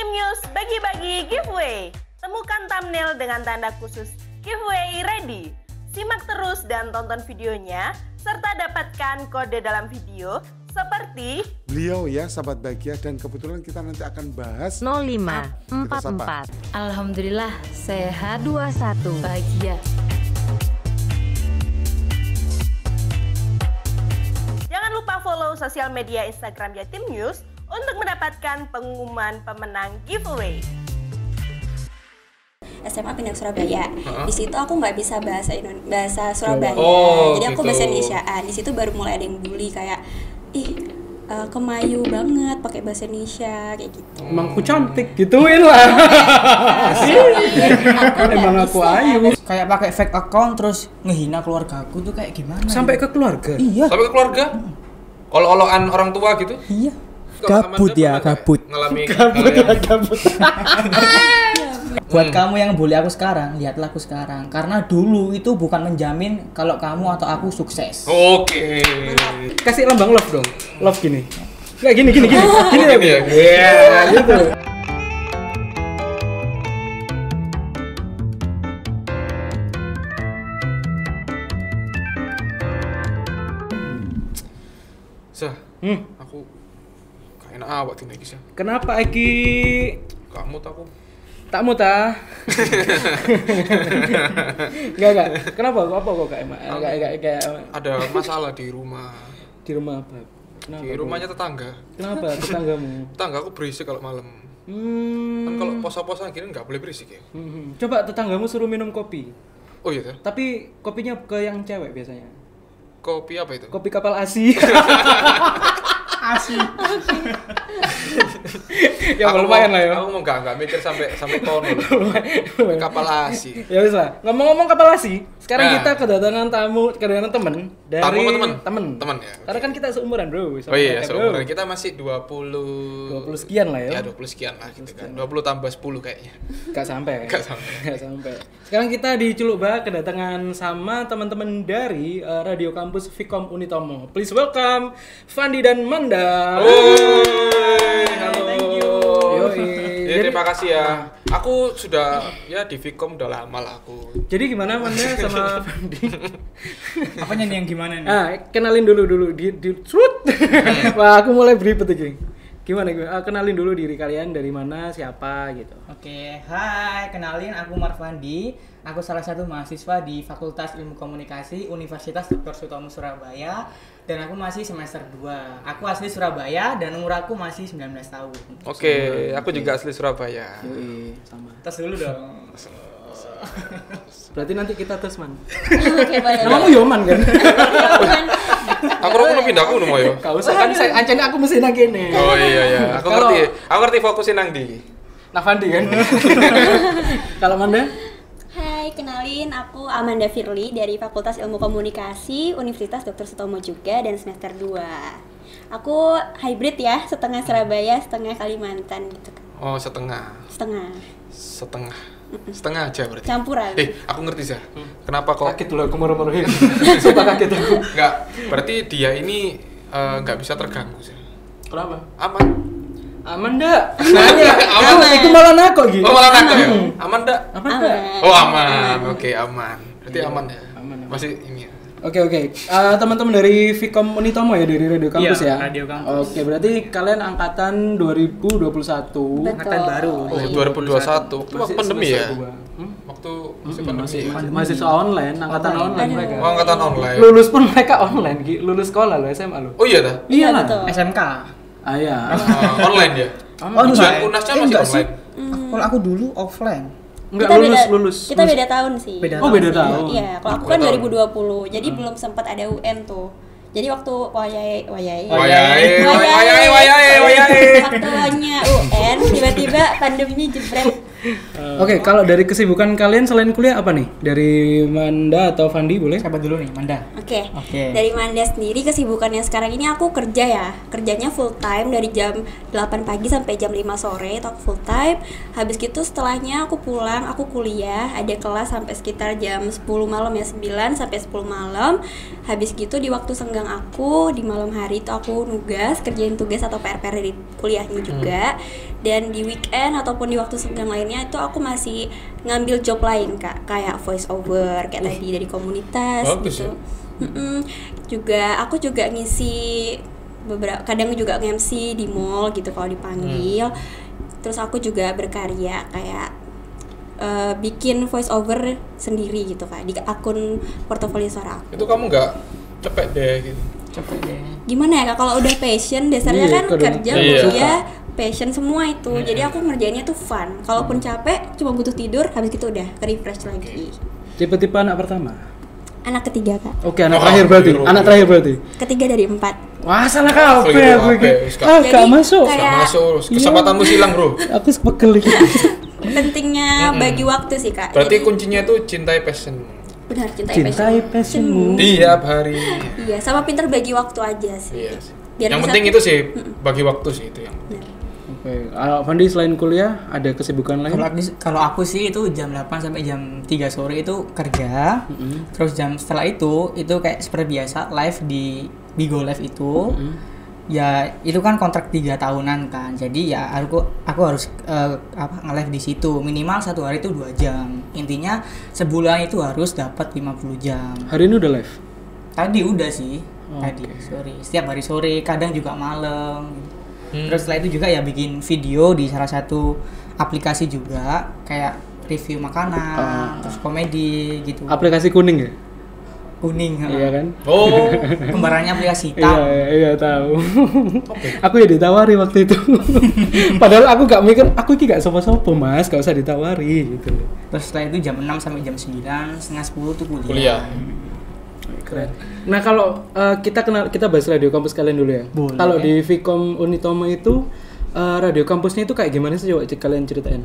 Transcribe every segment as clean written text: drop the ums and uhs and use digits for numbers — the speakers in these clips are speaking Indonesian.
Jatim News bagi-bagi giveaway. Temukan thumbnail dengan tanda khusus giveaway ready. Simak terus dan tonton videonya, serta dapatkan kode dalam video seperti beliau ya, sahabat bahagia, dan kebetulan kita nanti akan bahas 0544. Alhamdulillah sehat 21 bahagia. Jangan lupa follow sosial media Instagram Jatim News untuk mendapatkan pengumuman pemenang giveaway. SMA pindah ke Surabaya. Di situ aku nggak bisa bahasa Surabaya. Jadi aku gitu. bahasa Indonesiaan. Di situ baru mulai ada yang bully kayak kemayu banget pakai bahasa Indonesia kayak gitu. Emang aku cantik, gituin lah. Emang aku ayu. Kayak pakai fake account terus ngehina keluarga aku tuh kayak gimana? Sampai ke keluarga. Iya. Sampai ke keluarga? Olo-oloan orang tua gitu? Iya. Kalau Gabut Amanda ya, pernah gabut. Ngalami Gabut. Buat kamu yang bully aku sekarang, lihatlah aku sekarang. Karena dulu itu bukan menjamin kalau kamu atau aku sukses. Oke. Kasih lambang love dong. Love gini. Kayak gini. Gini ya. gitu. Sah, aku gak enak awak tinggal iki, Sah. Kenapa Eki? Kamu tahu Tak mau ta? Enggak. Kenapa? Apa kok kayak ada masalah di rumah. di rumah apa? Kenapa? Di rumahnya tetangga. Kenapa tetanggamu? Tetangga aku berisik kalau malam. Kan kalau posa-posa gini nggak boleh berisik ya. Coba tetanggamu suruh minum kopi. Oh iya, Teh. Tapi kopinya ke yang cewek biasanya. Kopi apa itu? Kopi kapal asi. Asik. Ya lumayan lah ya. Aku mau nggak mikir sampai kono. Kapal asi. Ya wis lah. Ngomong-ngomong kapal asi, sekarang Nah. kita kedatangan temen dari temen ya. Karena kan kita seumuran, Bro. Oh iya, Bro. seumuran kita masih 20 sekian lah ya. Ya 20 sekian lah gitu kan. 20 tambah 10 kayaknya. Gak sampai. Nggak sampai. Sekarang kita di Culukba kedatangan sama teman-teman dari Radio Kampus Vkom Unitomo. Please welcome Fandi dan Manda. Halo. Thank you. Ya, terima kasih ya. Aku sudah ya di Vkom udah lama lah aku. Jadi gimana Manda sama Fandi? Apanya nih yang gimana nih? Kenalin dulu di Trut. Wah, aku mulai beribet iki. Gimana? Kenalin dulu diri kalian, dari mana, siapa gitu. Oke, hai, kenalin aku Marfandi. Aku salah satu mahasiswa di Fakultas Ilmu Komunikasi Universitas Dr. Sutomo Surabaya dan aku masih semester 2. Aku asli Surabaya dan umur aku masih 19 tahun. Oke, aku juga asli Surabaya. Yoi, sama. Tes dulu dong. Berarti nanti kita tes, Man. Oke, boleh. Namamu Yoman kan? Aku mau pindah aku mau yo. Gak usah kan, saya ancen aku mesti nang kene. Oh iya. Aku ngerti fokusin nang di. Nafandi kan. Kalau Manda? Hai, kenalin aku Amanda Firly dari Fakultas Ilmu Komunikasi Universitas Dr. Sutomo juga dan semester 2. Aku hybrid ya, setengah Surabaya, setengah Kalimantan gitu. Oh, setengah aja berarti. Campuran. Aku ngerti sih. Kenapa kok? Kaget dulu aku murah-murahin. Sumpah kaget aku. Enggak, berarti dia ini nggak bisa terganggu sih. Kenapa? Aman. Aman dak? Nanya. Aman. Itu malah nako gitu. Oh, malah nakal ya? Aman dak? Aman dak? Oh, aman. Oke, aman. Berarti aman ya? Aman. Masih ini ya? Oke. Teman-teman dari Vkom Unitomo ya, dari Radio Kampus Iya, ya? Radio Kampus. Oke, berarti kalian angkatan 2021. Angkatan baru. Oh, 2021. Waktu pandemi ya? Semester 2. Waktu masih pandemi ya? Mahasiswa online, angkatan online mereka. Oh, angkatan online. Lulus pun mereka online, Ki. Lulus sekolah lo, SMA lo. Oh iya dah? Iya lah. betul. SMK. Iya. Online ya? Ujian UNASnya masih online? Kalau aku dulu offline. Enggak Kita lulus. Kita beda tahun sih. Beda Oh, beda tahun. Iya, kalau aku kan 2020. Jadi belum sempat ada UN tuh. Jadi waktu wayai. Waktunya UN, tiba-tiba pandeminya jebret. Oke, kalau dari kesibukan kalian selain kuliah apa nih? Dari Manda atau Fandi boleh? Siapa dulu nih, Manda? Oke. Oke. Dari Manda sendiri kesibukannya sekarang ini aku kerja ya. Kerjanya full time dari jam 8 pagi sampai jam 5 sore itu aku full time. Habis gitu setelahnya aku pulang, aku kuliah, ada kelas sampai sekitar jam 10 malam ya, 9 sampai 10 malam. Habis gitu di waktu senggang aku di malam hari itu aku nugas, kerjain tugas atau PR-PR dari kuliahnya juga. Dan di weekend ataupun di waktu senggang lainnya itu aku masih ngambil job lain Kak, kayak voice over kayak tadi dari komunitas gitu. Juga aku juga ngisi beberapa, kadang juga nge-MC di mall gitu kalau dipanggil. Terus aku juga berkarya kayak bikin voice over sendiri gitu Kak di akun portofolio suara aku. Itu kamu nggak capek deh gitu? Cepet deh. Gimana ya Kak, kalau udah passion dasarnya kan kerja kuliah passion semua itu. Jadi aku ngerjainnya tuh fun. Kalaupun capek cuma butuh tidur, habis gitu udah ke-refresh lagi. Tipe-tipe anak pertama? Anak ketiga Kak. Oke, anak terakhir berarti. Anak terakhir berarti. Ketiga dari 4. Wah, salah kau aku iki. Jadi, Gak masuk. kayak- Kesempatanmu silang, Bro. Aku sepegel iki. Pentingnya bagi waktu sih Kak. Berarti Jadi, kuncinya tuh cintai passion. benar cintai passionmu. Tiap hari. Iya, sama pinter bagi waktu aja sih. Iya sih. Biar Yang bisa- penting itu sih bagi waktu sih itu yang. Oke, Fandi selain kuliah ada kesibukan lain? Kalau aku sih itu jam 8 sampai jam 3 sore itu kerja. Terus setelah itu kayak seperti biasa live di Bigo Live itu. Ya itu kan kontrak 3 tahunan kan. Jadi ya aku harus nge-live di situ minimal 1 hari itu 2 jam. Intinya sebulan itu harus dapat 50 jam. Hari ini udah live? Tadi udah sih. Tadi sore. Setiap hari sore, kadang juga malam. Terus setelah itu juga ya bikin video di salah satu aplikasi juga kayak review makanan, terus komedi gitu. Aplikasi kuning ya? Kuning. Iya kan? Oh, Kembarannya aplikasi hitam. Iya tahu. Aku ya ditawari waktu itu. Padahal aku gak mikir, aku ini gak sopo-sopo Mas, gak usah ditawari gitu. Terus setelah itu jam 6 sampai jam 9, setengah 10 tuh kuliah. Keren. Nah kalau kita bahas radio kampus kalian dulu ya. Boleh. Kalau di Vkom Unitomo itu radio kampusnya itu kayak gimana sih, coba kalian ceritain.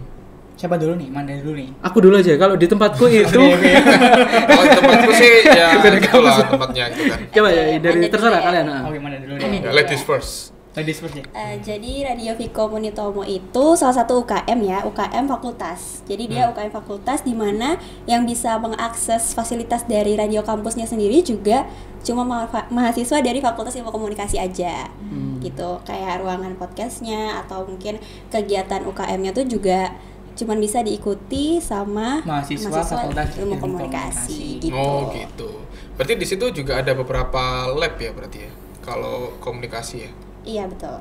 Siapa dulu nih? Manda dulu nih. Aku dulu aja. Kalau di tempatku itu Kalau di tempatku sih ya itulah tempatnya gitu kan. coba ya dari Manda terserah dulu ya. kalian. Oke, Manda dulu Manda nih. dulu. Ladies first. Ladies first ya. Jadi Radio Vkom Unitomo itu salah satu UKM ya, UKM fakultas. Jadi dia UKM fakultas di mana yang bisa mengakses fasilitas dari radio kampusnya sendiri juga cuma mahasiswa dari Fakultas Ilmu Komunikasi aja. Gitu. Kayak ruangan podcastnya atau mungkin kegiatan UKM-nya tuh juga cuman bisa diikuti sama Mahasiswa Fakultas Ilmu Ilmu Komunikasi gitu. Oh gitu. Berarti di situ juga ada beberapa lab ya berarti ya. Kalau komunikasi ya. Iya betul.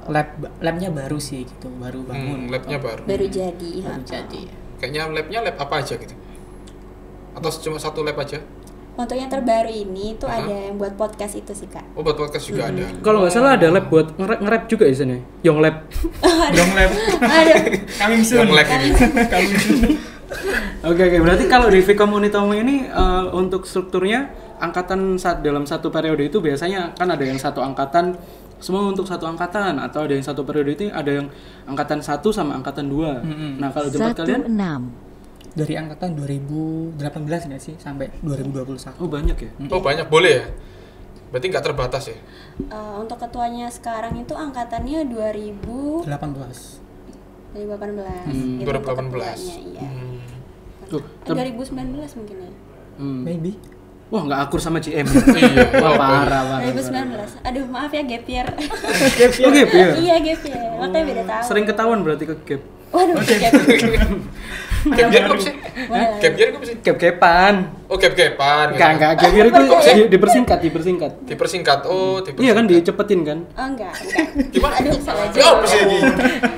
Labnya baru sih gitu, baru bangun. Labnya baru. Baru jadi. Baru jadi. Kayaknya labnya lab apa aja gitu? Atau cuma satu lab aja? Untuk yang terbaru ini tuh ada yang buat podcast itu sih Kak. Oh buat podcast juga ada. Kalau nggak salah ada lab buat nge-rap juga di sana. Yong Lab. Dong lab. Aduh. Coming soon. Yang lab ini. Oke, berarti kalau di Vkom Unitomo ini untuk strukturnya angkatan dalam satu periode itu biasanya kan ada yang satu angkatan semua untuk satu angkatan, atau ada yang satu periode itu ada yang angkatan 1 sama angkatan 2. Nah, kalau di tempat kalian 16. Dari angkatan 2018 nggak sih sampai 2021. oh banyak ya. Oh banyak, boleh ya? Berarti nggak terbatas ya? Untuk ketuanya sekarang itu angkatannya 18. 2018. 2018. Itu untuk ketuanya, iya. Tuh, 2019 mungkin ya. Maybe. Wah, nggak akur sama CM. Iya. Wah, parah. 2019. Aduh, maaf ya gap year. Oh, gap ya? Iya, gap year. Makanya beda tahun. Sering ketahuan berarti ke gap. Waduh, gap. Gap year kok sih? Boleh. Gap year kok sih? Gap-gapan. Oh gap-gapan. Enggak, gap year itu dipersingkat. Dipersingkat. Oh, dipersingkat. Iya kan, dicepetin kan? Oh, enggak. Gimana? Aduh, salah Ya, apa sih ini?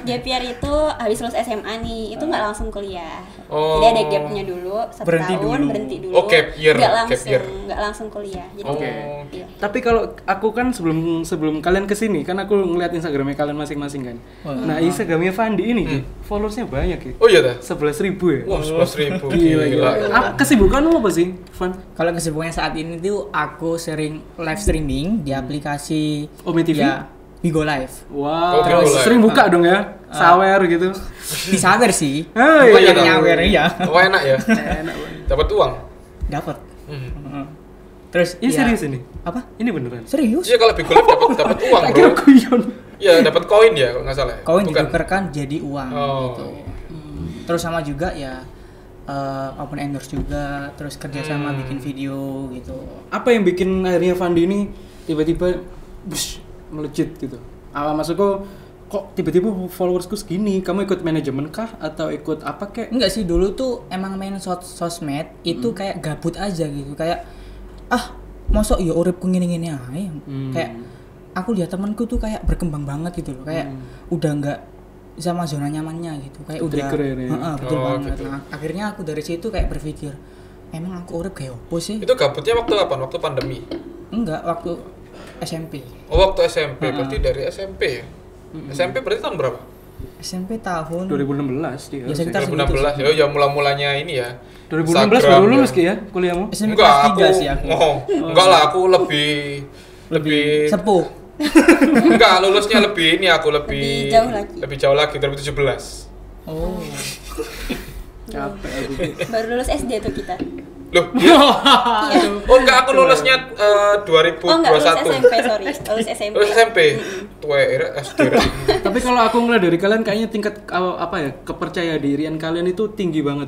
Gap year itu habis lulus SMA nih, itu nggak langsung kuliah. Oh. Jadi ada gapnya dulu, 1 Berhenti tahun, dulu. berhenti dulu. Oh, gap year, Nggak gap langsung, year. nggak langsung kuliah. Jadi, Oke. iya. Tapi kalau aku kan sebelum kalian kesini kan aku ngeliat Instagramnya kalian masing-masing kan. Nah, Instagramnya Fandi ini followersnya banyak ya. Oh iya dah. 11.000 ya. Wah, 11.000. Gila. Kesibukan lo apa sih, Van? Kalau kesibukannya saat ini tuh aku sering live streaming di aplikasi Ome TV? ya, Bigo Live. Wow. Oh, Bigo Live. Sering buka dong ya. Sawer gitu. Di sawer sih. Oh, Bukan iya. yang nyawer ya. Oh enak ya. Enak banget. Dapat uang. Dapat. Hmm. Terus Ini ya- serius ini? Apa? Ini beneran? Serius? Iya kalau Bigo Live dapat uang, Tak Bro. kira guyon. Iya, dapat koin ya kalau nggak salah. Ya? Koin Bukan. ditukarkan jadi uang Oh. gitu. Terus sama juga ya open endorse juga, terus kerjasama bikin video gitu. Apa yang bikin akhirnya Fandi ini tiba-tiba melejit gitu? Maksudku kok tiba-tiba followersku segini? Kamu ikut manajemen kah atau ikut apa kek? Enggak sih, dulu tuh emang main sosmed itu kayak gabut aja gitu, kayak mosok ya uripku ngene-ngene ae. Kayak aku lihat temanku tuh kayak berkembang banget gitu loh, kayak udah enggak sama zona nyamannya gitu, kayak udah betul banget. Gitu. Nah, akhirnya aku dari situ kayak berpikir, emang aku urip kayak opo sih? Itu gabutnya waktu kapan? Waktu pandemi? Enggak, waktu SMP. Oh, waktu SMP. Berarti dari SMP ya? SMP berarti tahun berapa? SMP tahun 2016 dia. Ya, sekitar 2016. Ya mula-mulanya ini ya. 2016 Instagram, baru lulus ya kuliahmu? SMP Enggak, kelas 3 aku sih aku. Enggak lah, aku lebih Sepuh. enggak, lulusnya lebih ini aku lebih Lebih jauh lagi. 2017. Oh. Capek aku. Baru lulus SD tuh kita. Loh, oh enggak, aku lulusnya 2021. Oh enggak, lulus SMP, sorry. Lulus SMP. Lulus SMP. Tua SD. Tapi kalau aku ngeliat dari kalian kayaknya tingkat kepercaya dirian kalian itu tinggi banget.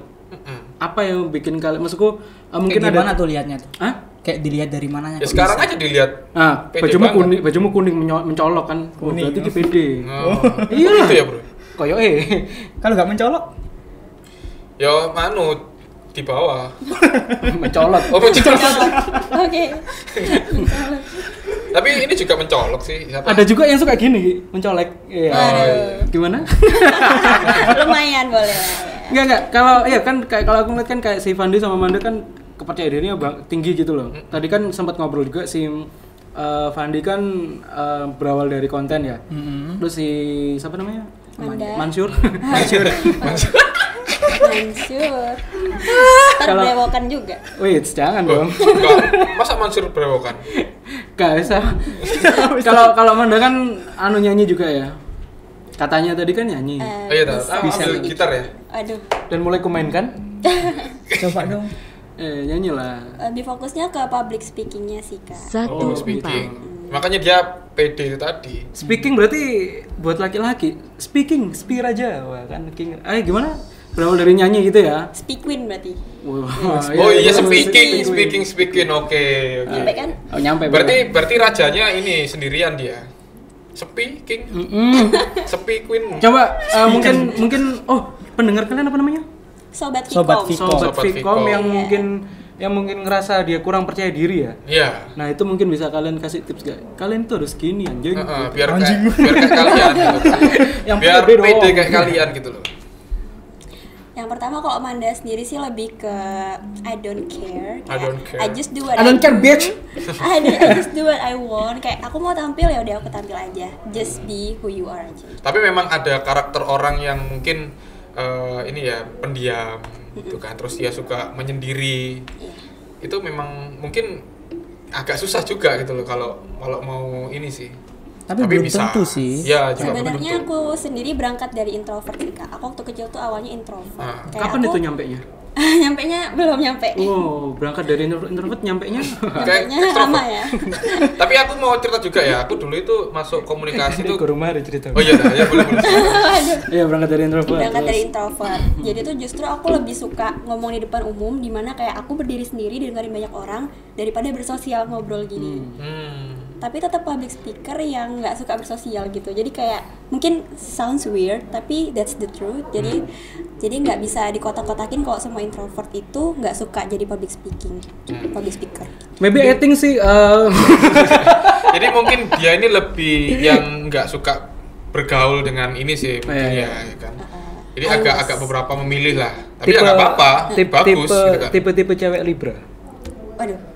Apa yang bikin kalian, maksudku mungkin Kayak ada gimana tuh liatnya tuh? Hah? Kayak dilihat dari mananya? Ya sekarang aja dilihat. Nah, Pede bajumu kuning mencolok kan. Kuning. Berarti ki pede. Iya lah. Itu ya, Bro. Koyo Kalau nggak mencolok? Ya di bawah. mencolot. Oh, mencolok. Oke. Tapi ini juga mencolok sih. Siapa? Ada juga yang suka gini, mencolek. Iya. Gimana? Lumayan boleh lah ya. Enggak. Kalau aku ngeliat kan kayak si Fandi sama Manda kan kepercayaan dirinya tinggi gitu loh. Tadi kan sempat ngobrol juga si Fandi kan berawal dari konten ya. Terus si siapa namanya? Mansur. Terbrewokan juga. Wait, jangan dong. Enggak. Masa Mansur berewokan? Gak bisa. Kalau Manda kan nyanyi juga ya. Katanya tadi kan nyanyi. Oh iya, bisa ambil gitar ya? Aduh. Dan mulai kumainkan? Coba dong. Nyanyi lah. Lebih fokusnya ke public speakingnya sih kak. 1 Speaking. Makanya dia pede itu tadi. Speaking berarti buat laki-laki. Speaking, spear aja. Wah, kan king. Gimana? Berawal dari nyanyi gitu ya? Speak win berarti. Oh iya, speaking. Oke. Nyampe kan? Oh, nyampe. Berarti rajanya ini sendirian dia. Speaking. Queen. Coba mungkin pendengar kalian apa namanya? Sobat Sobat Vkom. Sobat Vkom yang Iya. mungkin ngerasa dia kurang percaya diri ya. Iya. Nah, itu mungkin bisa kalian kasih tips gak? Kalian tuh harus gini anjing. Biar kayak kalian gitu. Yang biar pede pede dong. kayak kalian gitu loh. Yang pertama kalau Amanda sendiri sih lebih ke I don't care. I don't care. I just do what I don't care, bitch. I just do what I want. Kayak aku mau tampil ya udah aku tampil aja. Just be who you are aja. Tapi memang ada karakter orang yang mungkin ini ya pendiam gitu kan, terus dia suka menyendiri. Itu memang mungkin agak susah juga gitu loh kalau mau ini sih. Tapi belum tentu sih. Ya, juga Sebenarnya belum tentu. aku sendiri berangkat dari introvert sih kak. Aku waktu kecil tuh awalnya introvert. Kapan itu nyampenya? Nyampenya belum nyampe. Oh, berangkat dari introvert nyampenya. Nyampenya lama ya. Tapi aku mau cerita juga ya. Aku dulu itu masuk komunikasi tuh. Ke rumah ada cerita. Oh iya, ya boleh. Iya, berangkat dari introvert. Berangkat dari introvert. Jadi tuh justru aku lebih suka ngomong di depan umum, dimana kayak aku berdiri sendiri dengerin banyak orang daripada bersosial ngobrol gini. Tapi tetap public speaker yang nggak suka bersosial gitu. Jadi kayak mungkin sounds weird, tapi that's the truth. Jadi nggak bisa dikotak-kotakin kalau semua introvert itu nggak suka jadi public speaker. Maybe I think sih. Jadi mungkin dia ini lebih yang nggak suka bergaul dengan ini sih mungkin ya kan. Jadi agak beberapa memilih lah. Tapi ya nggak apa-apa. Bagus. Gitu kan. Tipe cewek Libra. Waduh.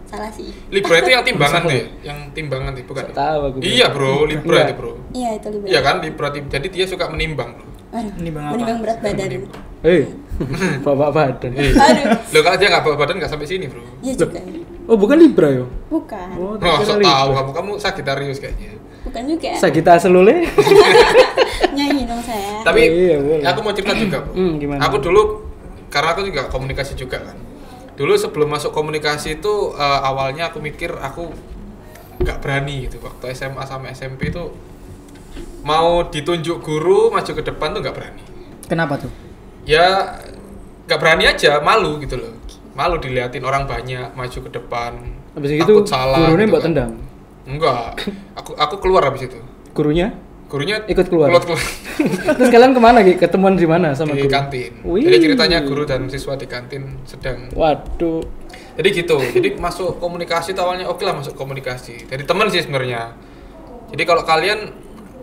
Salah sih. Libra itu yang timbangan tuh, yang timbangan tuh bukan? Tahu aku. Iya bro, Libra itu bro. Iya itu Libra. Iya kan, Libra. Jadi dia suka menimbang bro. Aduh, Menimbang apa? menimbang berat badan. Bapak badan. Aduh. Loh kalau dia nggak bawa badan nggak sampai sini bro. Iya juga. Oh, bukan Libra yo. Bukan. Oh, sok tahu kamu Sagittarius kayaknya. Bukan juga. Sagita selule. Nyanyi dong saya. Tapi Iya, boleh. aku mau cerita juga bro. Gimana? Aku dulu karena aku juga komunikasi juga kan. Dulu sebelum masuk komunikasi itu awalnya aku mikir aku nggak berani gitu. Waktu SMA sama SMP itu mau ditunjuk guru maju ke depan tuh nggak berani. Kenapa tuh? Ya nggak berani aja, malu gitu loh. Malu diliatin orang banyak, maju ke depan. Habis itu takut salah. gurunya gitu mbak kan. tendang. Enggak. Aku keluar habis itu. Gurunya Gurunya ikut keluar. keluar. Terus kalian kemana Ki? Ketemuan di mana sama Di guru? kantin. Wih. Jadi ceritanya guru dan siswa di kantin sedang. Waduh. Jadi gitu. Jadi masuk komunikasi itu awalnya oke lah masuk komunikasi. Dari teman sih sebenarnya. Jadi kalau kalian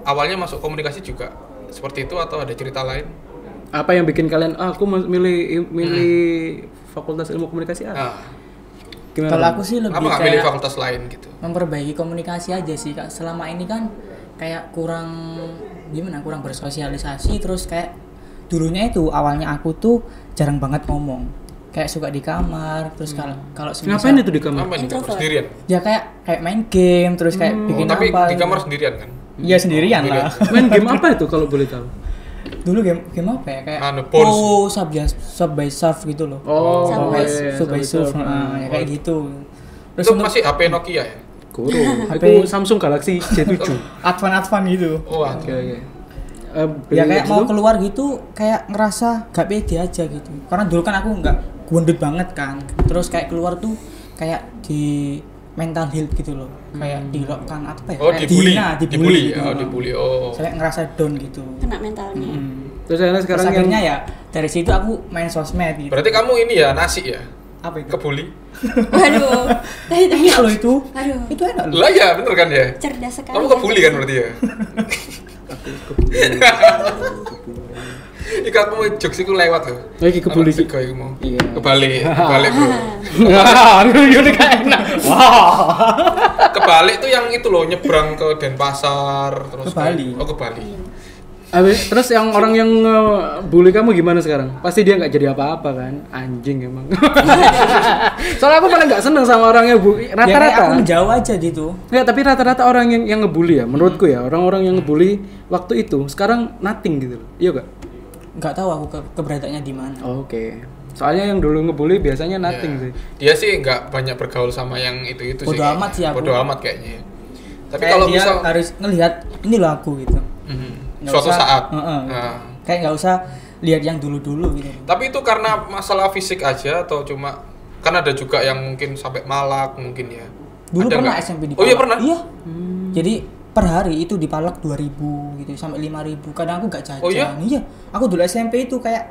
awalnya masuk komunikasi juga seperti itu atau ada cerita lain? Apa yang bikin kalian aku milih Fakultas Ilmu Komunikasi Nah, Gimana? Kalau Bang? aku sih lebih apa nggak milih kayak fakultas lain gitu? memperbaiki komunikasi aja sih Kak. Selama ini kan kayak kurang bersosialisasi, terus kayak dulunya itu awalnya aku tuh jarang banget ngomong. Kayak suka di kamar, terus kalau semisal- Ngapain itu di kamar? Apa di kamar Introvert. sendirian? Ya kayak main game, terus kayak bikin Tapi apa di kamar gitu. sendirian kan? Iya sendirian lah. Main game apa itu kalau boleh tahu? Dulu game apa ya? Kayak Purs. Subway Surf gitu loh. Oh, Subway Surf, ya kayak gitu. Terus Itu untuk masih HP Nokia ya? Guru. HP Itu Samsung Galaxy J7. advan gitu. Oh, Oke. Ya kayak mau keluar gitu, kayak ngerasa gak pede aja gitu. Karena dulu kan aku nggak gendut banget kan. Terus kayak keluar tuh kayak di mental health gitu loh. Kayak dilockkan apa ya? Oh, Kayak dibully. dibully gitu. Oh, dibully. Oh. Saya ngerasa down gitu. Kena mentalnya. Terus akhirnya Terus sekarang akhirnya yang ya dari situ aku main sosmed gitu. Berarti kamu ini ya nasi ya? Apa itu? Kebuli? Waduh. Enak loh itu. Aduh. Itu enak loh. Lah ya, bener kan ya? Cerdas sekali. Kamu kebuli kan berarti ya? Ika aku mau jokes iku lewat loh. Oh, iki kebuli iki. Iku mau. Iya. Kebalik bro. Ini kayak enak. Wah. Kebalik tuh yang itu loh nyebrang ke Denpasar terus Ke Bali. Oh, ke Bali. Terus yang orang yang bully kamu gimana sekarang? Pasti dia nggak jadi apa-apa kan? Anjing emang. Soalnya aku paling nggak seneng sama orang yang bully. Ya kayak aku Rata-rata. menjauh aja gitu. Nggak, tapi rata-rata orang yang ngebully ya, menurutku ya, orang-orang yang ngebully waktu itu sekarang nothing gitu loh. Iya gak? Nggak tahu aku keberadaannya di mana. Oke. Soalnya yang dulu ngebully biasanya nothing Ya. sih. Dia sih nggak banyak bergaul sama yang itu sih. Bodo amat sih aku. Bodo amat kayaknya. Tapi Kayak kalau dia misal harus ngelihat ini loh aku gitu. Nggak suatu usah- saat. Heeh. Nah, Kayak nggak usah lihat yang dulu-dulu gitu. tapi itu karena masalah fisik aja atau cuma kan ada juga yang mungkin sampai malak mungkin ya. Dulu Ada pernah nggak? SMP dipalak. Oh iya pernah. Iya. Jadi per hari itu dipalak 2.000 gitu sampai 5.000. Kadang aku nggak jajan. Oh iya? Iya. Aku dulu SMP itu kayak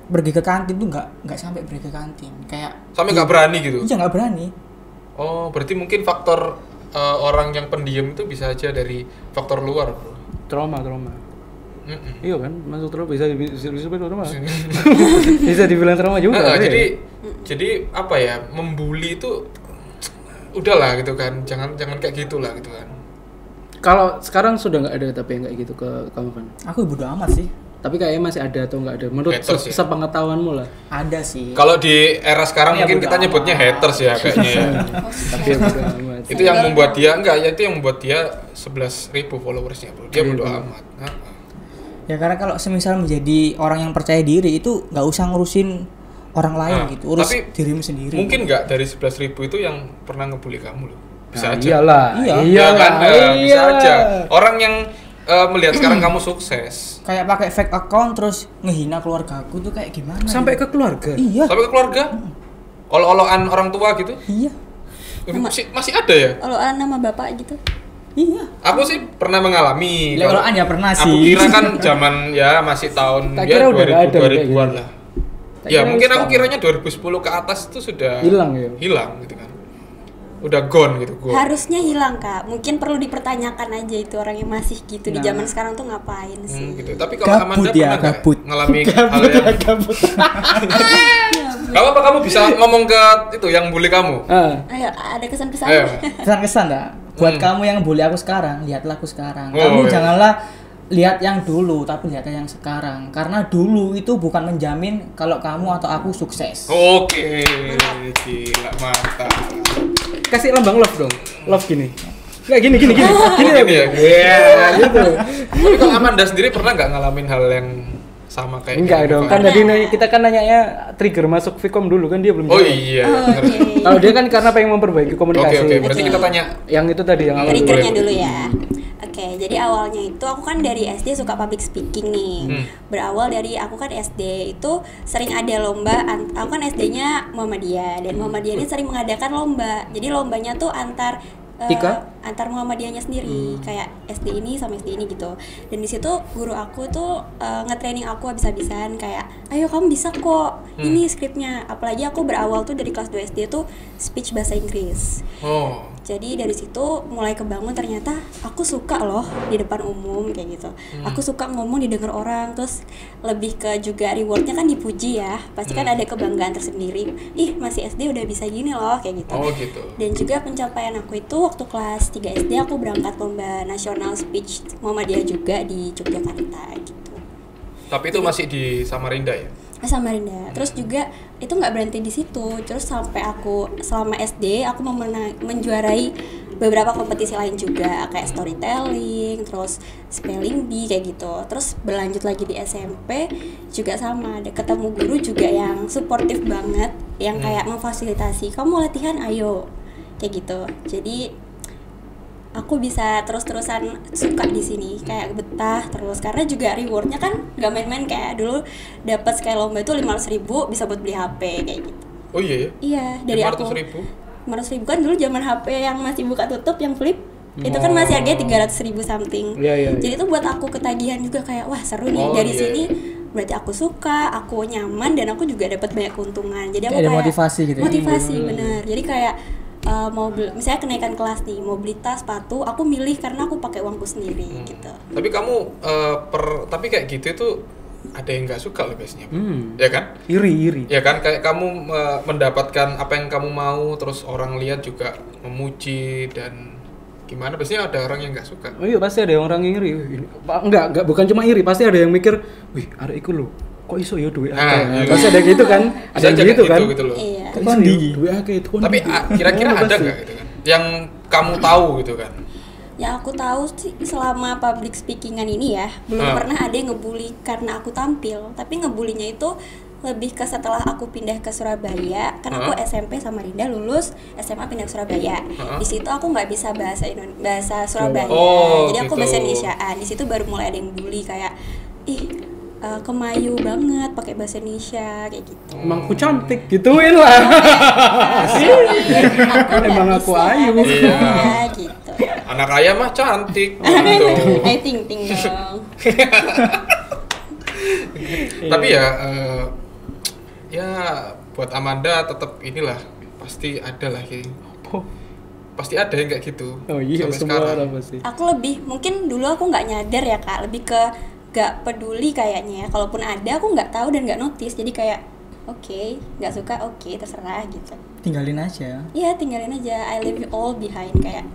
pergi ke kantin tuh nggak sampai pergi ke kantin. Kayak Sampai nggak berani gitu. Iya nggak berani. Oh, berarti mungkin faktor orang yang pendiam itu bisa aja dari faktor luar, bro. Trauma. Mm-mm. Iya kan, masuk trauma bisa disebut trauma. Bisa dibilang trauma juga. Nah, ya. jadi apa ya, membuli itu udahlah gitu kan, jangan kayak gitulah gitu kan. Kalau sekarang sudah nggak ada tapi yang kayak gitu ke kamu kan. Aku bodo amat sih. Tapi kayaknya masih ada atau nggak ada? Menurut Haters ya? sepengetahuanmu lah. Ada sih. Kalau di era sekarang Ya, mungkin bodo kita nyebutnya amat. haters ya kayaknya ya. Tapi ya bodo amat. Itu yang membuat dia itu yang membuat dia 11.000 followersnya, bro. Dia bodo amat. Nah, Ya karena kalau semisal menjadi orang yang percaya diri itu nggak usah ngurusin orang lain Nah, gitu, urus tapi dirimu sendiri. mungkin nggak dari 11.000 itu yang pernah ngebully kamu loh. Bisa Nah, aja. Iyalah. Iya. Ya kan, bisa iya. aja. Orang yang melihat sekarang kamu sukses Kayak pakai fake account terus ngehina keluarga aku tuh kayak gimana? Sampai gitu. ke keluarga. Iya. sampai ke keluarga, olo-oloan orang tua gitu. Iya. Masih ada ya? Kalau nama bapak gitu. Iya. Aku sih pernah mengalami. Leloan ya pernah Aku sih. kira kan zaman ya masih tahun Tak ya kira udah nggak ada 2000-an kayak lah. Tak Ya kira mungkin aku sekarang. kiranya 2010 ke atas itu sudah Hilang ya? Hilang gitu kan. Udah gone gitu, gone. Harusnya hilang, Kak. Mungkin perlu dipertanyakan aja itu orang yang masih gitu di zaman sekarang tuh ngapain sih. Gitu. Tapi kalau Amanda Gabut ya, pernah nggak gabut. ngalami hal yang Gak apa kamu bisa ngomong ke itu yang bully kamu. Ayo, ada kesan-kesan. Ayo. Kesan-kesan dah. Buat kamu yang bully aku sekarang, lihatlah aku sekarang. Oh, Kamu iya. janganlah lihat yang dulu, tapi lihatlah yang sekarang. Karena dulu itu bukan menjamin kalau kamu atau aku sukses. Oke, gila mantap. Kasih lambang love dong. Love gini. Enggak gini. Gini Gini lagi. ya. Iya, gitu. Tapi kalau Amanda sendiri pernah nggak ngalamin hal yang sama kayak Enggak gitu, dong. Pak? Kan tadi kita kan nanyanya trigger masuk Vkom dulu kan dia belum Oh jawab. iya, Oh, bener. oke. Kalau dia kan karena pengen memperbaiki komunikasi. Oke, berarti kita tanya Yang itu tadi yang awal. Triggernya boleh. dulu ya. Oke, jadi awalnya itu aku kan dari SD suka public speaking nih. Berawal dari aku kan SD itu sering ada lomba, aku kan SD-nya Muhammadiyah, dan Muhammadiyah ini sering mengadakan lomba. Jadi lombanya tuh antar Muhammadiyahnya sendiri, kayak SD ini sama SD ini gitu. Dan di situ guru aku tuh nge-training aku habis-habisan, kayak ayo kamu bisa kok, ini skripnya. Apalagi aku berawal tuh dari kelas 2 SD tuh speech bahasa Inggris. Jadi dari situ mulai kebangun, ternyata aku suka loh di depan umum kayak gitu. Aku suka ngomong didengar orang, terus lebih ke juga rewardnya kan dipuji ya. Pasti kan ada kebanggaan tersendiri. Ih, masih SD udah bisa gini loh kayak gitu. Gitu. Dan juga pencapaian aku itu waktu kelas 3 SD aku berangkat lomba nasional speech Muhammadiyah juga di Yogyakarta gitu. Tapi itu masih di Samarinda ya? Samarinda. Terus juga itu nggak berhenti di situ. Terus sampai aku selama SD aku menjuarai beberapa kompetisi lain juga, kayak storytelling, terus spelling bee kayak gitu. Terus berlanjut lagi di SMP juga sama, ada ketemu guru juga yang suportif banget, yang kayak memfasilitasi, kamu latihan ayo kayak gitu. Jadi aku bisa terus-terusan suka di sini, kayak betah terus, karena juga rewardnya kan nggak main-main. Kayak dulu dapat sekali lomba itu 500.000 bisa buat beli HP kayak gitu. Oh iya ya? Iya, dari 500.000 kan dulu zaman HP yang masih buka tutup yang flip. Itu kan masih harganya 300.000 something. Jadi itu buat aku ketagihan juga, kayak wah seru nih dari sini. Berarti aku suka, aku nyaman, dan aku juga dapat banyak keuntungan. Jadi aku kayak motivasi gitu. Motivasi bener. Jadi kayak mau misalnya kenaikan kelas nih, mau beli tas, sepatu, aku milih karena aku pakai uangku sendiri gitu. Tapi kamu tapi kayak gitu itu ada yang nggak suka loh biasanya, ya kan? Iri. Ya kan, kayak kamu mendapatkan apa yang kamu mau, terus orang lihat juga memuji, dan gimana, biasanya ada orang yang nggak suka. Oh iya, pasti ada orang yang iri. Enggak, bukan cuma iri, pasti ada yang mikir, wih, arek iku lho, kok iso ya duit akeh. Pasti ada gitu kan, ada yang gitu kan. Gitu loh. Iya. Kok iso ya duit akeh itu. Tapi kira-kira ada nggak gitu kan, yang kamu tahu gitu kan? Ya aku tahu sih selama public speakingan ini ya, belum pernah ada yang ngebully karena aku tampil. Tapi ngebulinya itu lebih ke setelah aku pindah ke Surabaya, kan aku SMP Samarinda, lulus SMA pindah ke Surabaya. Di situ aku nggak bisa bahasa Surabaya, jadi aku bahasa Indonesiaan. Di situ baru mulai ada yang bully, kayak kemayu banget pakai bahasa Indonesia kayak gitu. Emang aku cantik, gituin lah. Emang aku ayu. Iya gitu. Anak ayah mah cantik gitu. Ting dong. Tapi ya buat Amanda tetap inilah, pasti ada lah kayak. Pasti ada yang kayak gitu. Oh iya, sampai semua sekarang. orang pasti. Aku lebih, mungkin dulu aku nggak nyadar ya Kak, lebih ke gak peduli kayaknya ya. Kalaupun ada aku nggak tahu dan nggak notice, jadi kayak oke, nggak suka oke, terserah gitu. Tinggalin aja. Iya, tinggalin aja. I leave it all behind. Kayak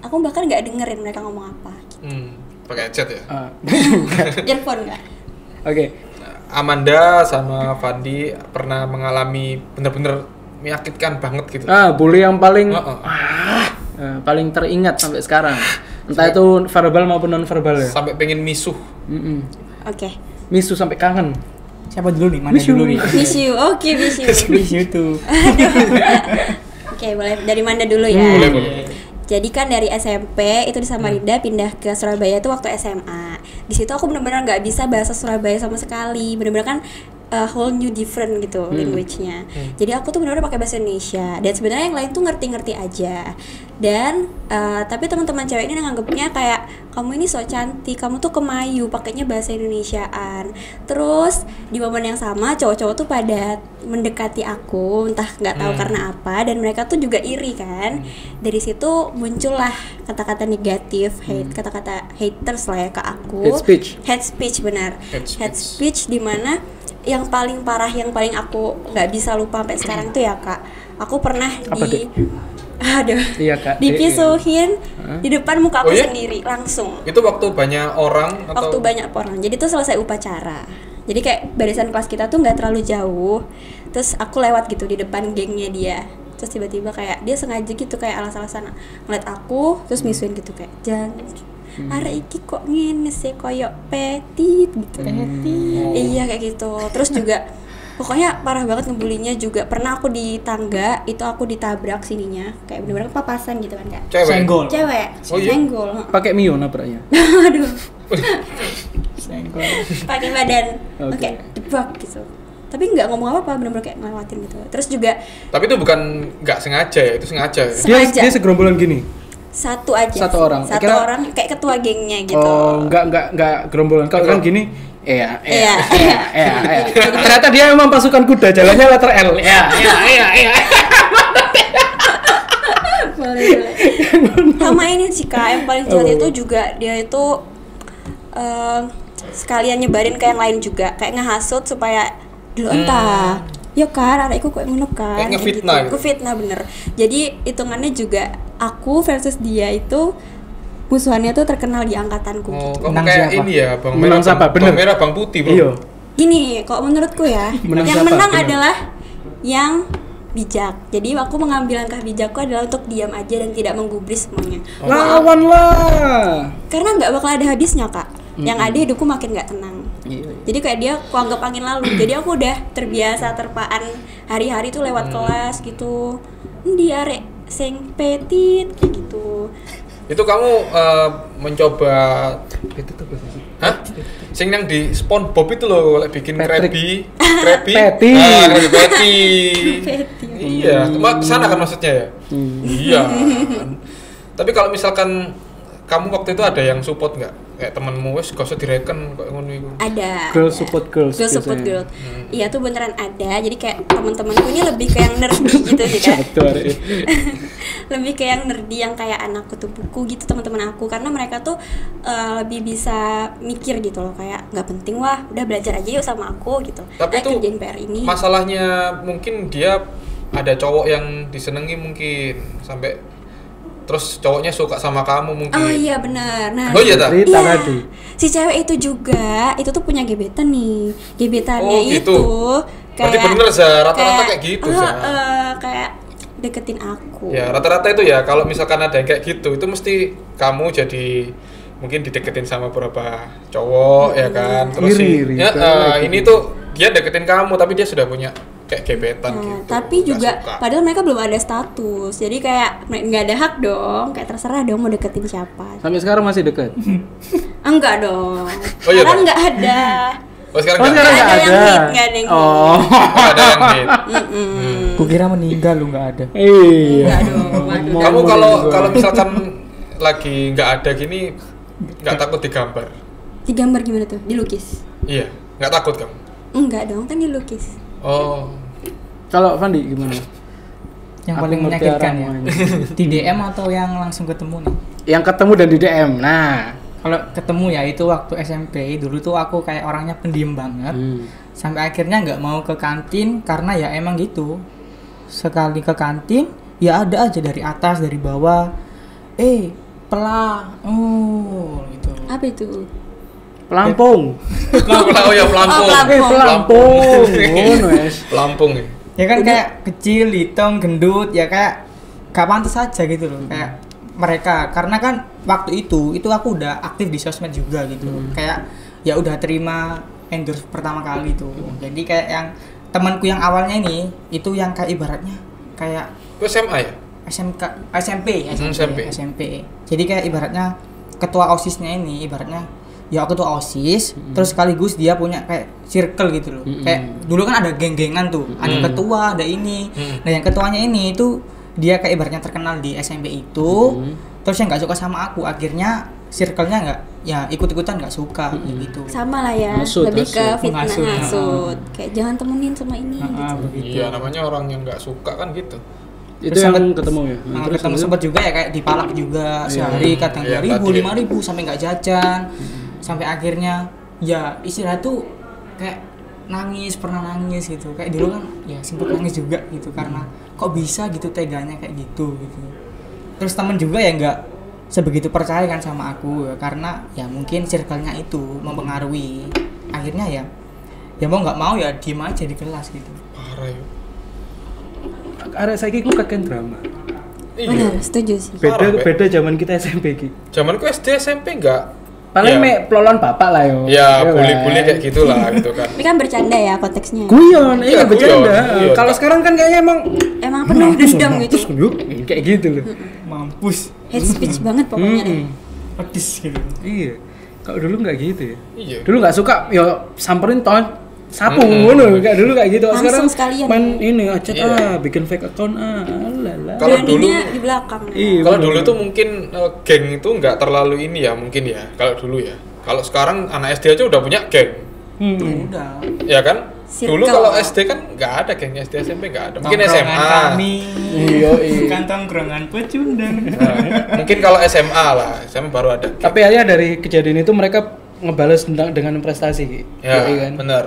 aku bahkan nggak dengerin mereka ngomong apa gitu. Pakai headset ya? Earphone nggak? Oke. Amanda sama Fandi pernah mengalami bener-bener menyakitkan banget gitu. Bully yang paling paling teringat sampai sekarang. Entah itu verbal maupun non verbal ya. Sampai pengen misuh. Oke. Misuh sampai kangen. Siapa dulu nih? Mana dulu nih? Miss you. Oke, miss you. Miss you tuh. Oke, boleh dari Manda dulu ya. Boleh. Jadi kan dari SMP itu di Samarinda, pindah ke Surabaya itu waktu SMA. Di situ aku benar-benar nggak bisa bahasa Surabaya sama sekali. Benar-benar kan whole new different gitu language-nya. Jadi aku tuh benar-benar pakai bahasa Indonesia. Dan sebenarnya yang lain tuh ngerti-ngerti aja. Dan tapi teman-teman cewek ini nganggapnya kayak kamu ini so cantik, kamu tuh kemayu, pakainya bahasa Indonesiaan. Terus di momen yang sama cowok-cowok tuh pada mendekati aku, entah nggak tahu karena apa, dan mereka tuh juga iri kan. Dari situ muncullah kata-kata negatif, kata-kata haters lah ya ke aku. Hate speech benar. Hate speech di mana yang paling parah, yang paling aku nggak bisa lupa sampai sekarang tuh ya Kak, aku pernah dipisuhin di depan muka aku sendiri langsung. Itu waktu banyak orang atau? Waktu banyak orang, jadi tuh selesai upacara. Jadi kayak barisan kelas kita tuh nggak terlalu jauh, terus aku lewat gitu di depan gengnya dia, terus tiba-tiba kayak dia sengaja gitu kayak alas-alasan ngeliat aku, terus misuhin gitu kayak jangan arek iki kok ngene sih koyok petit gitu. Iya kayak gitu. Terus juga Pokoknya parah banget ngebulinya juga. Pernah aku di tangga, itu aku ditabrak sininya. Kayak bener-bener papasan gitu kan Kak. Senggol. Cewek, Oh iya? senggol. Pakai Mio nabraknya. Aduh, Senggol. pakai badan. Oke. Oke, debak gitu. Tapi nggak ngomong apa-apa, bener-bener kayak ngelewatin gitu. Terus juga Tapi itu bukan nggak sengaja ya, itu sengaja ya. Sengaja. Dia segerombolan gini. satu aja. Satu orang. Satu Kira- orang kayak ketua gengnya gitu. Oh, enggak gerombolan. Kalau kan gini, Iya. Ternyata dia emang pasukan kuda, jalannya letter L. Boleh. Sama ini sih Kak, yang paling jahat itu juga dia itu sekalian nyebarin ke yang lain juga, kayak ngehasut supaya dulu entah. Ya kan, adekku kok ngono kan. Kayak ngefitnah gitu. Ngefitnah bener. Jadi hitungannya juga aku versus dia itu musuhannya tuh terkenal di angkatanku. Oh, Gitu. kamu Menang kayak siapa? ini ya, Bang Menang Merah, siapa? Bang Bener. Merah, Bang Putih, Bro. Iya. Gini, kok menurutku ya, Menang yang siapa? menang Bener. adalah yang bijak. Jadi aku mengambil langkah bijakku adalah untuk diam aja dan tidak menggubris semuanya. Lawanlah. Karena nggak bakal ada habisnya Kak. Yang ada hidupku makin nggak tenang. Iya. Jadi kayak dia aku anggap angin lalu. Jadi aku udah terbiasa terpaan hari-hari tuh lewat kelas gitu. Dia rek sing petit kayak gitu. Itu kamu mencoba itu tuh apa sih? Hah? Sing yang di SpongeBob itu loh, like bikin Patrick. Krabby. Patty. Ah, Krabby Patty. Patty. Iya, cuma kesana kan maksudnya ya? Iya. Tapi kalau misalkan kamu waktu itu ada yang support nggak? Kayak temenmu wes gak usah direken kayak ngono iku. Ada. Girl support girls. Girl support girl. biasanya. Iya tuh beneran ada. Jadi kayak teman-temanku ini lebih kayak yang nerdy gitu sih Kak. Jatuh hari. Lebih kayak yang nerdy yang kayak anak kutu buku gitu teman-teman aku, karena mereka tuh lebih bisa mikir gitu loh, kayak nggak penting wah udah belajar aja yuk sama aku gitu. Tapi Ayo itu kerjain PR ini. masalahnya mungkin dia ada cowok yang disenengi mungkin sampai terus cowoknya suka sama kamu mungkin. Oh iya benar. Nah, Oh iya tak? Cerita iya. tadi. Si cewek itu juga itu tuh punya gebetan nih. Gebetannya Oh, gitu. itu Berarti bener, Za. Rata-rata kayak gitu, Za. kayak deketin aku. Ya rata-rata itu ya kalau misalkan ada yang kayak gitu itu mesti kamu jadi mungkin dideketin sama beberapa cowok ya kan. Terus Iri, ya, kayak ini gitu. tuh dia deketin kamu tapi dia sudah punya kayak gebetan Nah, gitu. tapi Nggak juga suka. padahal mereka belum ada status, jadi kayak nggak ada hak dong, kayak terserah dong mau deketin siapa. Sampai sekarang masih deket. Enggak dong, Oh, iya, sekarang Dok? nggak ada. Oh sekarang Oh, nggak sekarang Nggak nggak ada yang ada. hit, nggak ada yang hit. Oh. Oh, ada yang hit. Kukira meninggal lu nggak ada. Iya. Nggak dong, waduh. Kamu kalau misalkan lagi nggak ada gini nggak takut digambar? Digambar gimana tuh? Dilukis? Iya, nggak takut kamu? Enggak dong, kan dilukis. Oh, Kalau Fandi gimana? Yang Aku paling mutiara menyakitkan ya. semuanya. Di DM atau yang langsung ketemu nih? Yang ketemu dan di DM. Nah. Kalau ketemu ya itu waktu SMP, dulu tuh aku kayak orangnya pendiam banget. Sampai akhirnya nggak mau ke kantin karena ya emang gitu. Sekali ke kantin ya ada aja dari atas dari bawah. Gitu. Apa itu? Pelampung. oh ya pelampung. Oh, Pelampung. Ngono wes. Pelampung ya. Ya kan kayak kecil, hitam, gendut, ya kayak gak pantas aja gitu loh. Kayak mereka karena kan waktu itu aku udah aktif di sosmed juga gitu. Kayak ya udah terima endorse pertama kali tuh. Jadi kayak yang temanku yang awalnya ini itu yang kayak ibaratnya kayak Itu SMA ya? SMP. Jadi kayak ibaratnya ketua OSISnya ini ibaratnya ya aku tuh OSIS, terus sekaligus dia punya kayak circle gitu loh. Kayak dulu kan ada geng-gengan tuh, ada ketua, ada ini. Nah yang ketuanya ini itu dia kayak ibaratnya terkenal di SMP itu, terus yang nggak suka sama aku, akhirnya circle-nya nggak, ya ikut-ikutan nggak suka gitu. Sama lah ya, Ngasut, lebih ke ngasut. fitnah Ngasut, ngasut. Kayak jangan temenin sama ini gitu. Begitu. Iya, namanya orang yang nggak suka kan gitu. Itu Terus yang sempet- ketemu ya. Nah, ketemu sempat juga ya kayak dipalak juga sehari kadang Iya, 2.000, tadi. 5.000 sampai nggak jajan. Sampai akhirnya ya istirahat tuh kayak pernah nangis gitu. Kayak dulu kan ya sempet nangis juga gitu karena kok bisa gitu teganya kayak gitu. Terus temen juga ya nggak sebegitu percaya kan sama aku ya, karena ya mungkin circle-nya itu mempengaruhi. Akhirnya ya mau nggak mau ya diem aja di kelas gitu. Parah ya. Arek saiki ku kakek drama. Benar, Iya. setuju sih. Parah, Be. Beda zaman kita SMP ki. Zamanku SD SMP nggak Paling Ya. mek pelolon bapak lah yo. Ya, Iya, bully-bully kan? kayak gitulah gitu kan. Tapi kan bercanda ya konteksnya. Guyon, iya Iya, bercanda. guyon. Kalau sekarang kan kayaknya emang Emang penuh dendam gitu. terus yuk, kayak gitu loh. Mampus. Hate speech banget pokoknya deh. Pedes gitu. Iya. Kalau dulu nggak gitu ya. Iya. Dulu nggak suka yo samperin ton sapu ngono kayak dulu kayak gitu. Langsung Sekarang sekalian. main ini chat Iya. bikin fake account alala. Kalau dulu Beraninya di belakang. Iya. Kalau bener. dulu tuh mungkin geng itu nggak terlalu ini ya mungkin ya. Kalau dulu ya. Kalau sekarang anak SD aja udah punya geng, Udah. ya kan? Circle. Dulu kalau SD kan nggak ada geng, SD SMP nggak ada. Mungkin Tongkrongan SMA. kami. Iya, iya. Bukan tongkrongan pecundang. Nah, mungkin kalau SMA lah, SMA baru ada. Tapi akhirnya dari kejadian itu mereka ngebales dengan prestasi. Ya, Iya kan? benar.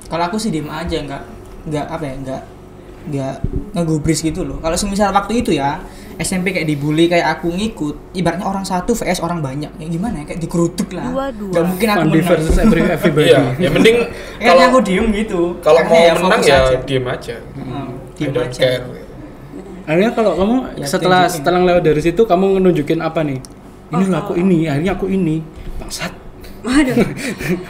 Kalau aku sih diem aja, nggak apa ya, nggak ngegubris gitu loh. Kalau semisal waktu itu ya SMP kayak dibully kayak aku ngikut, ibaratnya orang satu vs orang banyak, ya gimana ya, kayak dikerutuk lah. Dua-dua. Nggak mungkin aku Fandi menang. versus everybody. Iya, ya mending Kayaknya kalau aku diem gitu. kalau Karena mau menang fokus ya aja. diem aja. Diem I don't aja. care. Akhirnya kalau kamu Ya, setelah tunjukin. lewat dari situ kamu nunjukin apa nih? Ini loh aku ini, akhirnya aku ini. Bangsat. Waduh.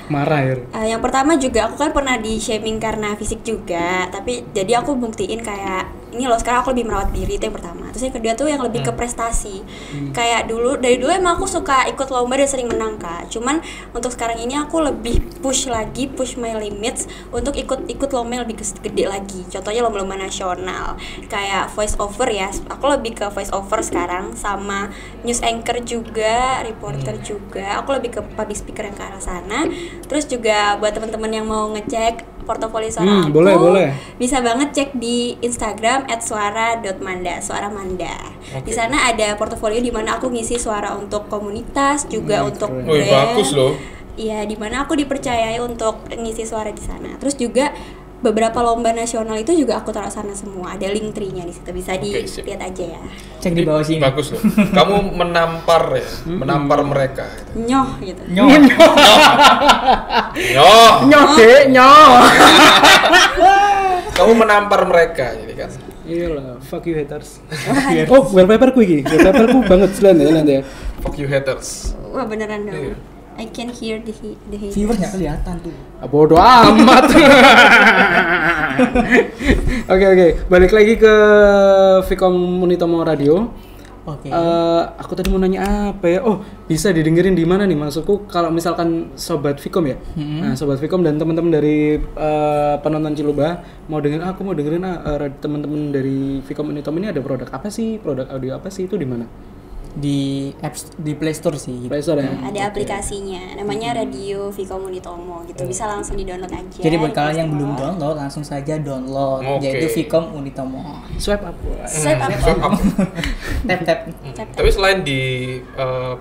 Marah ya. Yang pertama juga aku kan pernah di shaming karena fisik juga, tapi jadi aku buktiin kayak ini loh sekarang aku lebih merawat diri, itu yang pertama. Terus yang kedua tuh yang lebih ke prestasi. Kayak dari dulu emang aku suka ikut lomba dan sering menang Kak. Cuman untuk sekarang ini aku lebih push my limits untuk ikut lomba yang lebih gede lagi. Contohnya lomba-lomba nasional kayak voice over ya. Aku lebih ke voice over sekarang, sama news anchor juga, reporter juga. Aku lebih ke public speaker yang ke arah sana. Terus juga buat teman-teman yang mau ngecek portofolio suara aku, boleh. bisa banget cek di Instagram @suara.manda, suara Manda. Di sana ada portofolio di mana aku ngisi suara untuk komunitas, juga untuk Wih, bagus loh. Iya, di mana aku dipercayai untuk ngisi suara di sana. Terus juga beberapa lomba nasional itu juga aku taruh sana semua. Ada link tree-nya di situ, bisa Oke, sip. dilihat aja ya. Cek di bawah sini. Bagus loh. Kamu menampar ya, menampar mereka. Nyoh gitu. Nyoh. Nyoh, Nyoh, Dek, nyoh. kamu menampar mereka jadi kan. Iyalah, fuck you haters. Oh, wallpaperku iki. Wallpaperku banget selan ya nanti ya. Fuck you haters. Wah, beneran dong. Iya. I can hear the hate. Viewers nggak kelihatan tuh. Bodoh amat. Oke, balik lagi ke Vkom Unitomo Radio. Oke. Aku tadi mau nanya apa ya? Oh, bisa didengerin di mana nih? Maksudku kalau misalkan sobat Vkom ya. Nah, sobat Vkom dan teman-teman dari penonton Ciluba mau dengerin, aku mau dengerin teman-teman dari Vkom Unitomo ini ada produk apa sih? Produk audio apa sih? Itu di mana? Di Play Store sih. Play Store ya. Ada aplikasinya, namanya Radio Vkom Unitomo gitu. Bisa langsung di-download aja. Jadi buat di kalian yang Play belum Store. download langsung saja download, Oke. yaitu Vkom Unitomo. Swipe up. Swipe up. Swap up. Tap. Tapi selain di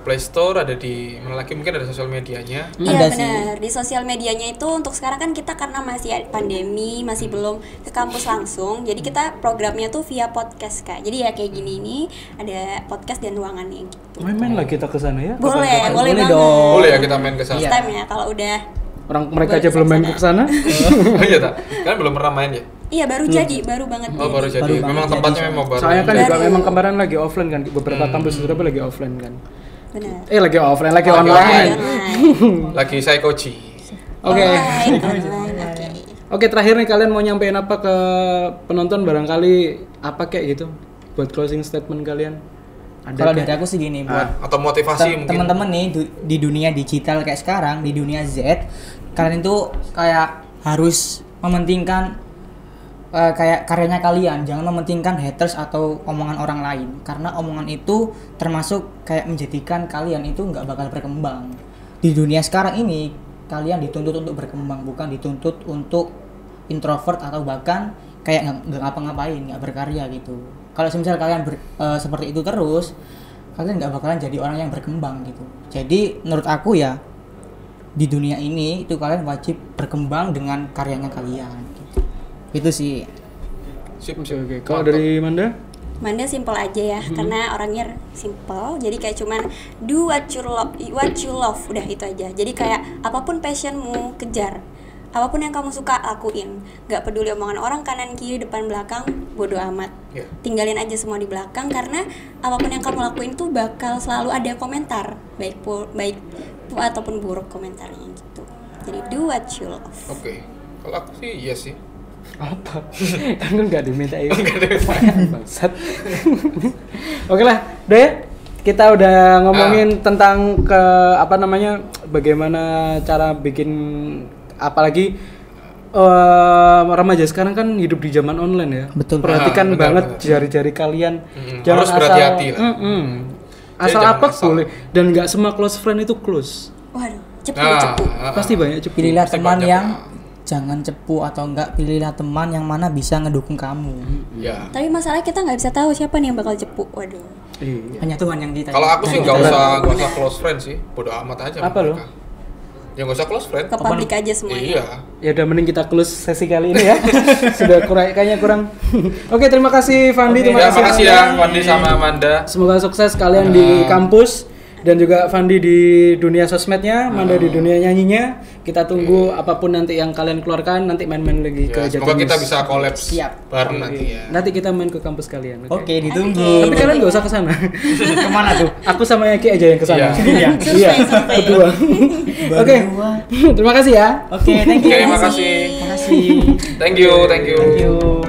Play Store ada di mana lagi, mungkin ada sosial medianya. Iya Ada sih. benar. Di sosial medianya itu untuk sekarang kan kita karena masih pandemi, masih belum ke kampus langsung. Jadi kita programnya tuh via podcast Kak. Jadi ya kayak gini nih, ada podcast dan ruangannya gitu. Main lah kita ke sana ya. Boleh Boleh banget. dong. Boleh ya kita main ke sana. Iya. Next time ya kalau udah. Orang mereka aja belum main ke sana. Oh iya tak? Kalian belum pernah main ya? Iya baru jadi, baru banget. Oh baru jadi. Baru Memang banget tempatnya jadi. memang baru. Soalnya kan juga Baru. memang kemarin lagi offline kan, beberapa kampus Surabaya lagi offline kan. Benar. Lagi offline, lagi Lagi online. online. Online. Lagi psychoji. Oke. Online, oke. Oke, terakhir nih kalian mau nyampein apa ke penonton, barangkali apa kayak gitu buat closing statement kalian? Kalau kayak- dari aku sih gini, buat Atau motivasi mungkin. teman-teman nih di dunia digital kayak sekarang, di dunia Z, kalian itu kayak harus mementingkan kayak karyanya kalian, jangan mementingkan haters atau omongan orang lain, karena omongan itu termasuk kayak menjadikan kalian itu nggak bakal berkembang. Di dunia sekarang ini kalian dituntut untuk berkembang, bukan dituntut untuk introvert atau bahkan kayak nggak ngapa-ngapain, nggak berkarya gitu. Kalau misal kalian seperti itu terus, kalian nggak bakalan jadi orang yang berkembang gitu. Jadi menurut aku ya, di dunia ini itu kalian wajib berkembang dengan karyanya kalian gitu. Itu sih. Sip, Oke. Kalau dari Manda? Manda simple aja ya, karena orangnya simple. Jadi kayak cuman do what you love, udah itu aja. Jadi kayak apapun passionmu kejar. apapun yang kamu suka lakuin, nggak peduli omongan orang kanan kiri depan belakang, bodo amat. Tinggalin aja semua di belakang, karena apapun yang kamu lakuin tuh bakal selalu ada komentar, baik ataupun buruk komentarnya gitu. Jadi do what you love. Oke. Kalau aku sih iya sih. Apa? Kan nggak diminta ini. Bangsat. Oke lah, deh. Kita udah ngomongin tentang bagaimana cara bikin, apalagi remaja sekarang kan hidup di zaman online ya. Betul. Perhatikan banget benar. jari-jari kalian. Harus berhati-hati lah. Asal Jangan apa asal. boleh, dan nggak semua close friend itu close. Waduh, cepu. Pasti banyak cepu. Pilihlah Pasti teman banyak, yang ya. jangan cepu, atau enggak pilihlah teman yang mana bisa ngedukung kamu. Ya. Tapi masalahnya kita nggak bisa tahu siapa nih yang bakal cepu. Waduh. Iya. Hanya Tuhan yang kita. Kalau aku sih nggak usah close friend sih, bodo amat aja. Apa mereka. Ya nggak usah close friend. Ke publik aja semuanya. Iya. Ya udah, mending kita close sesi kali ini ya. Sudah kayaknya kurang. Oke, terima kasih Fandi, terima kasih. Makasih ya Fandi sama Amanda. Semoga sukses kalian di kampus, dan juga Fandi di dunia sosmednya, Amanda di dunia nyanyinya. Kita tunggu apapun nanti yang kalian keluarkan, nanti main-main lagi ke Ya, semoga Jatimus. kita bisa collab Siap. bareng nanti ya. Nanti kita main ke kampus kalian. Oke, ditunggu. Tapi kalian nggak usah kesana. Kemana tuh? Aku sama Yaki aja yang kesana. Iya. Iya. Berdua. Oke. Terima kasih ya. Oke, thank you. Oke, makasih. Makasih. Thank you. Thank you.